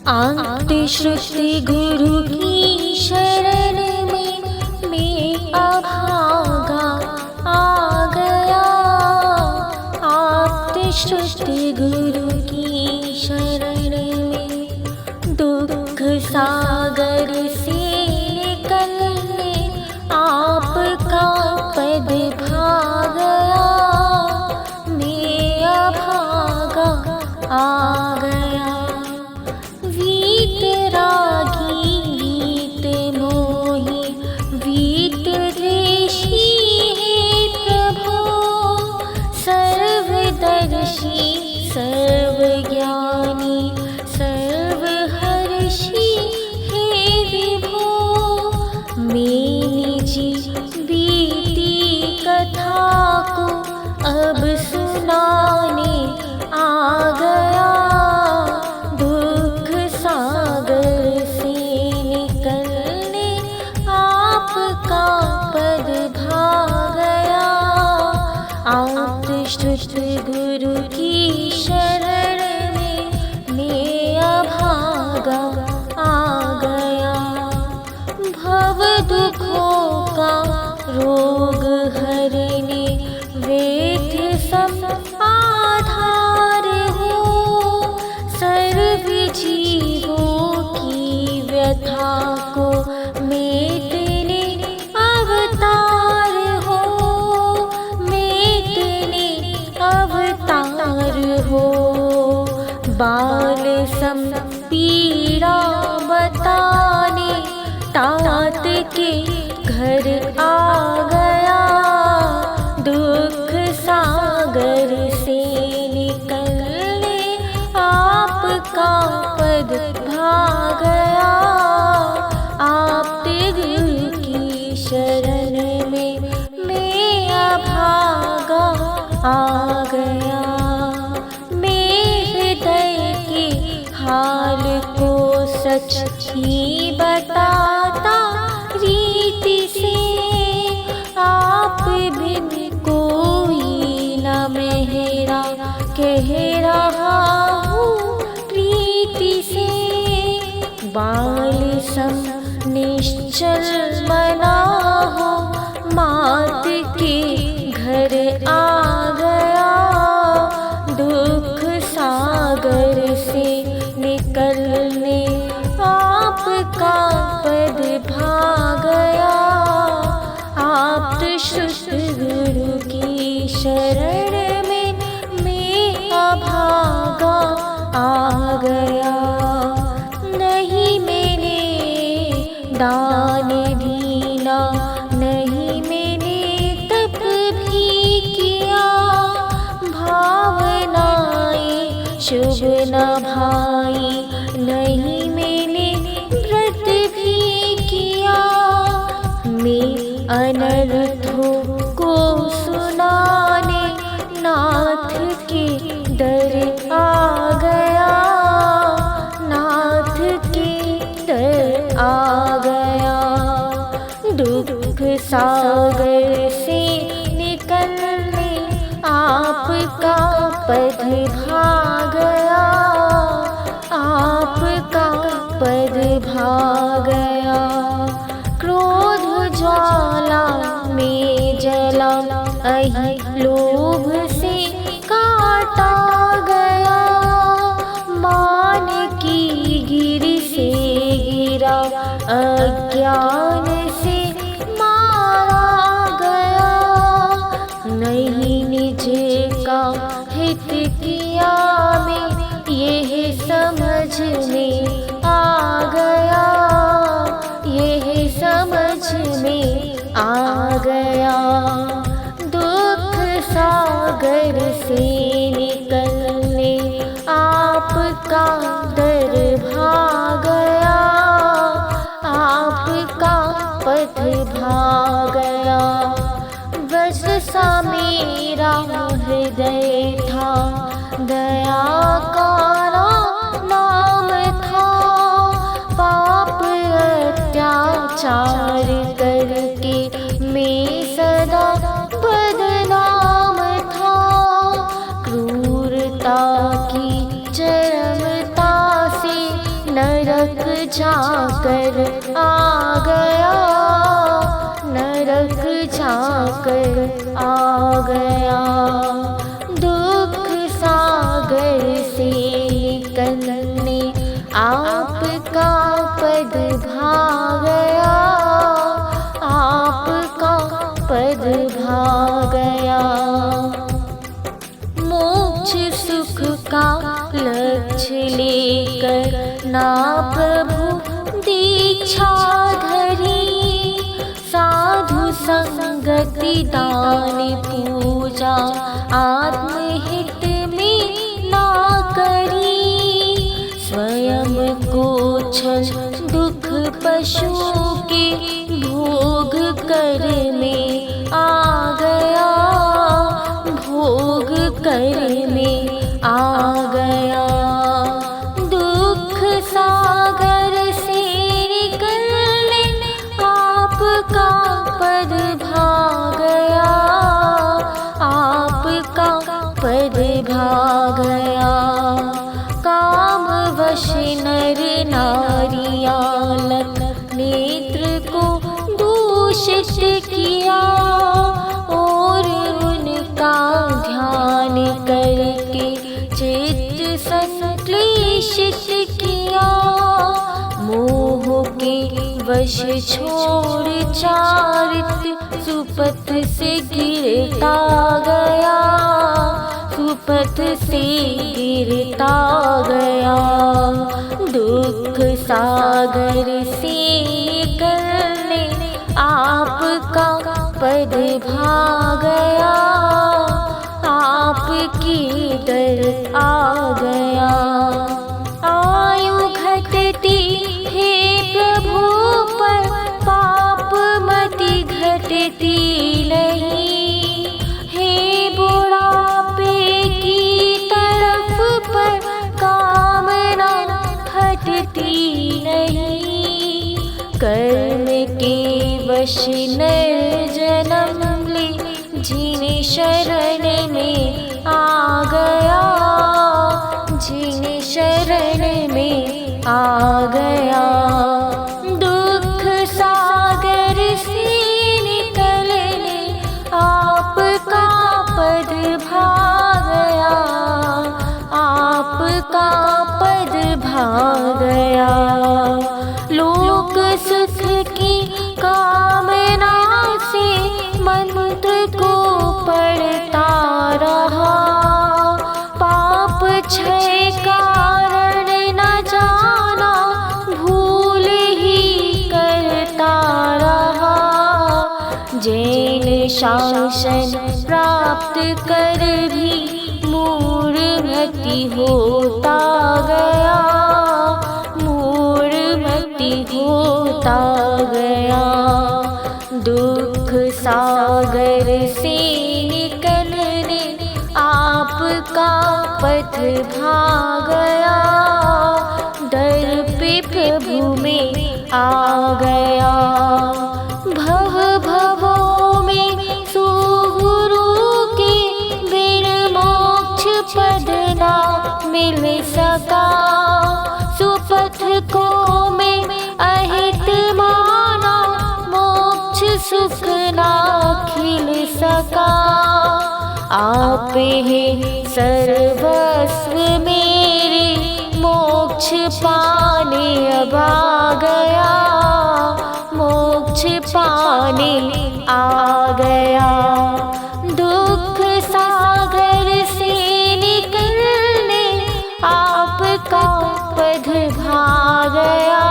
आंगते श्रुति गुरु की शरण में मैं अभागा आ गया। आंगते श्रुति गुरु की शरण में दुख सागर से निकलने आपका पद भा गया। मैं अभागा आ गया। वीतरागी वीत मोही वीत द्वेषी हे प्रभो। सर्वदर्शी सर्वज्ञानी सर्वहर्षि हे विभो। मेरी जी बीती कथा को अब सुनाने आ गया। दुख सागर से निकलने आपका पद भा गया। आंगते गुरु की शरण में मैं अभागा आ गया। भव दुखों का रोग हरने वेद्य सब आधार हो। सर्व जीवों की व्यथा को मेटने अवतार हो। मेटने अवतार हो। बाल सम पीड़ा बताने तात के घर आ गया। दुख सागर से निकलने आपका पद भा गया। आंगते गुरु की शरण में मैं अभागा आ गया। मैं हृदय के हाल को सच ही बताता रीति से। आप बिन कोई न मेरा कह रहा हूँ प्रीति से। बाल सम निश्चल मना हो मात के घर आ गया। दुख सागर से निकलने आपका पद भा गया। आंगते गुरु की शरण में मैं अभागा आ गया। नहीं मैंने दान दीना नहीं मैंने तप भी किया। भावनाएं शुभ न भाई नहीं मैंने व्रत भी किया। मैं अनर्थों को सुनाने नाथ के दर आ गया। नाथ के दर आ गया। दुख सागर से निकलने आपका पद भा गया। आपका पद भा गया। क्रोध ज्वाला में जला अहि लोभ से काटा गया। मान की गिर से गिरा अज्ञान से मारा गया। नहीं निज का हित किया मैं यह समझ में आ गया। यह समझ में आ गया। दुख सागर से निकलने आपका दर भा गया। आपका पथ भा गया। वज्र सा मेरा हृदय था दया का नाम था। पाप अत्याचार करके मैं सदा बदनाम था। क्रूरता की चरमता से नरक जाकर आ गया, नरक जाकर आ गया। दुख सागर से निकलने आपका पद भा गया, आपका पद भा गया। मोक्ष सुख का लक्ष्य लेकर ना प्रभु दीक्षा धरी, साधु संगति दान पूजा आत्महित में ना करी। स्वयं को छल दुख पशु के भोग कर में आ गया, भोग कर में आ गया। दुख सागर से निकलने आपका पद भा गया, आपका पद भा गया। काम वश नर नारिया लख नेत्र को दूषित किया, और उनका ध्यान करके चित्त संक्लेशित किया। मोह के वश छोड़ चारित्र सुपथ से गिरता गया, सुपथ से गिरता गया। दुख सागर से निकलने आपका पद भा गया, आपकी दर आ गया। आयु घटती हे प्रभु पर पाप मति घटती नहीं, हे बुढ़ापे की तरफ पर कामना हटती नहीं। कर्म के वश नर जन्म ले जिन शरण में आ गया, जिन शरण में आ गया। दुख सागर से निकलने आपका पद भा गया, आपका पद भा गया। लोक सुख की कामना से मंत्र को पढ़ता रहा, पाप क्षय कारण न जाना भूल ही करता रहा। जैन शासन प्राप्त कर भी मूढ़मति होता गया, मूढ़मति होता गया। दुख सागर से निकलने आपका पथ भा गया, दर पे प्रभु में आ गया। भव भवों में सुगुरु के बिन मोक्ष पद ना मिल सका, सुपथ को में अहित माना मोक्ष सुख ना खिल सका। आप हैं सर्वस्व मेरे, मोक्ष पाने अब आ गया, मोक्ष पाने आ गया। दुख सागर से निकलने आपका पद भा गया,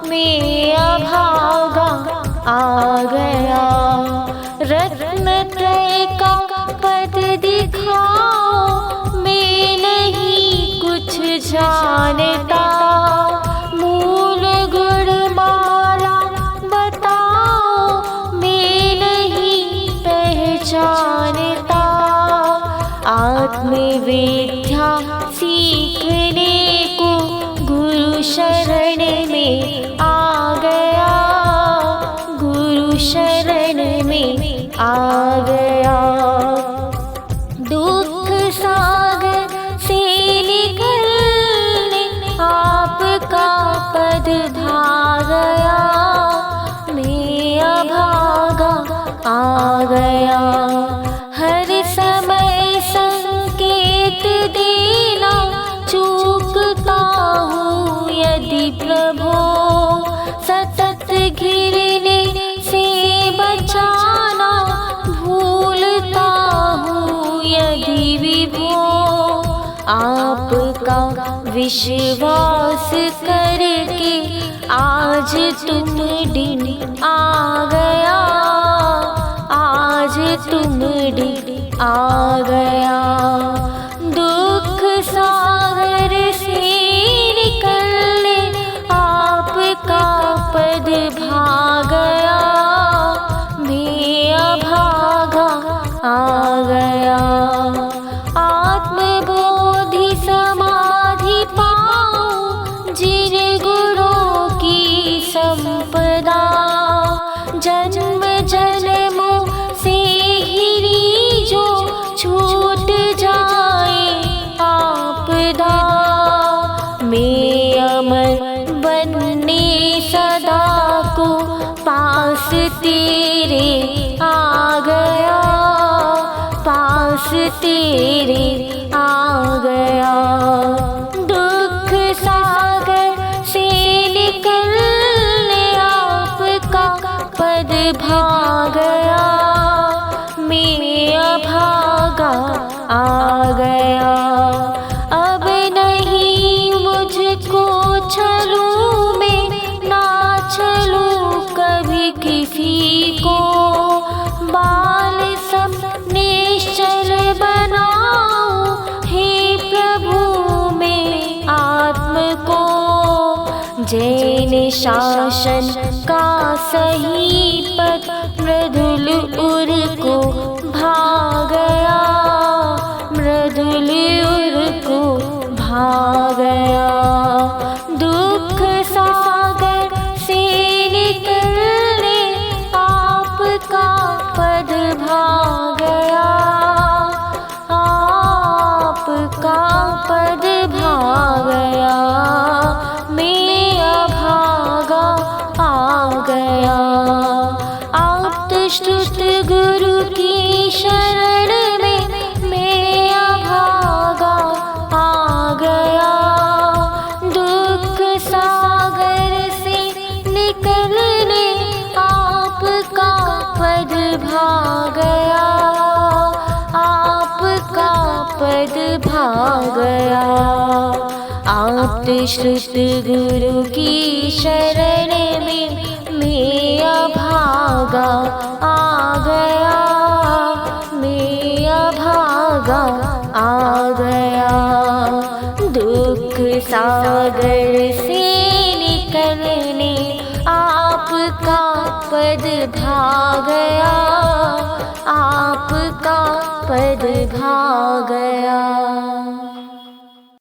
मैं अभागा आ गया। रत्न त्रय का पद दिखाओ, मैं नहीं कुछ जानता। मूल गुण माला बताओ, मैं नहीं पहचानता। आत्मविद्या सीखने को गुरु शरण में आ गया, गुरु शरण में आ गया। दुख सागर से निकलने विश्वास करके आज तुम दिन आ गया, आज तुम दिन आ गया। दुख सागर से निकलने आपका पद भा गया, मैं अभागा आ गया। आत्मबोधि समाधि पाऊं जिन गुणों की संपदा, जन्म जन्मों से ही जो छूट जाए आपदा। मैं अमर बनने सदा को पास तेरे आ गया, पास तेरे आ गया। दुख सागर से निकलने आपका पद भा गया, मैं अभागा आ गया। अब नहीं मुझको चलूं मैं, ना चलूं कभी किसी को। बाल सब निश्चल बनाऊं हे प्रभु मैं आत्म को। जैन शासन का सही पद मृदुल उर को भा गया, मृदुल उर को भा गया। दुख सागर से निकलने आपका पद भा गया, आपका पद भा गया। मैं अभागा आ गया। आप्त श्रुत गुरु की शरण में मैं अभागा आ गया। दुख सागर से निकलने आपका पद भा गया, आपका पद भा गया। आप्त श्रुत गुरु की शरण में मैं अभागा आ गया, मैं अभागा आ गया। दुख सागर से निकलने आपका पद भा गया, आपका पद भा गया।